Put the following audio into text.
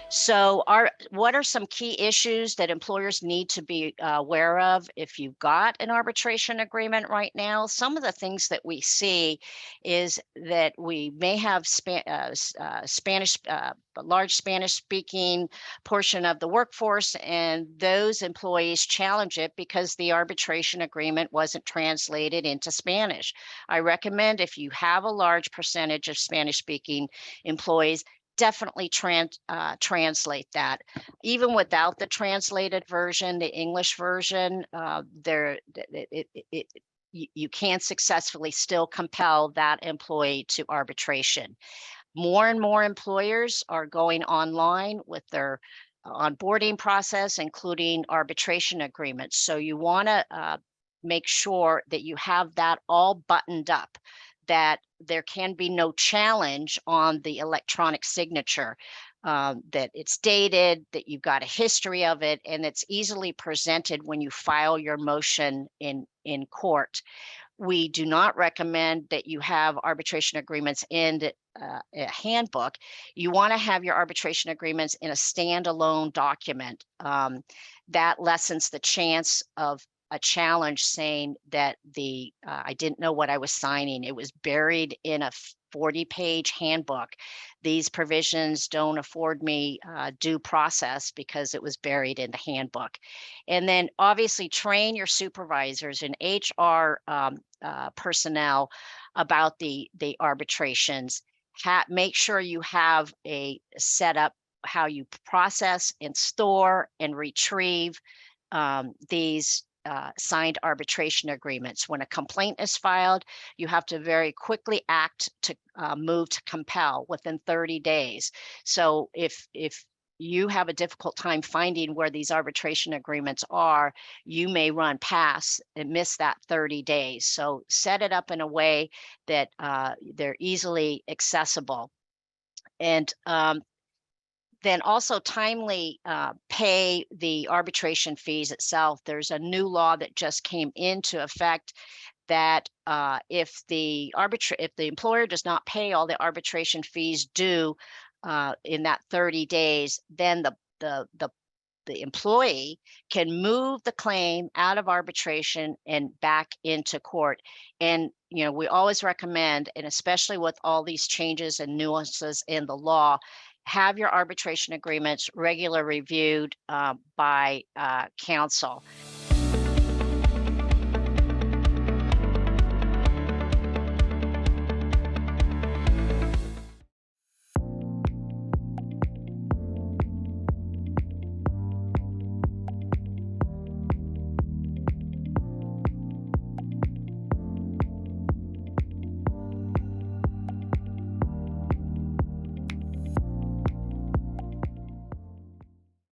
So what are some key issues that employers need to be aware of if you've got an arbitration agreement right now? Some of the things that we see is that we may have Spanish, a large Spanish speaking portion of the workforce, and those employees challenge it because the arbitration agreement wasn't translated into Spanish. I recommend, if you have a large percentage of Spanish speaking employees, definitely translate that. Even without the translated version, the English version, you can successfully still compel that employee to arbitration. More and more employers are going online with their onboarding process, including arbitration agreements. So you want to make sure that you have that all buttoned up, that there can be no challenge on the electronic signature, that it's dated, that you've got a history of it, and it's easily presented when you file your motion in court. We do not recommend that you have arbitration agreements in a handbook. You want to have your arbitration agreements in a standalone document. That lessens the chance of a challenge saying that I didn't know what I was signing. It was buried in a 40-page handbook. These provisions don't afford me due process because it was buried in the handbook. And then obviously train your supervisors and HR personnel about the arbitrations. Make sure you have a setup how you process and store and retrieve these signed arbitration agreements. When a complaint is filed, you have to very quickly act to move to compel within 30 days. So if you have a difficult time finding where these arbitration agreements are, you may run past and miss that 30 days. So set it up in a way that they're easily accessible. And then also timely pay the arbitration fees itself. There's a new law that just came into effect that if the employer does not pay all the arbitration fees due in that 30 days, then the employee can move the claim out of arbitration and back into court. And we always recommend, and especially with all these changes and nuances in the law, have your arbitration agreements regularly reviewed by counsel.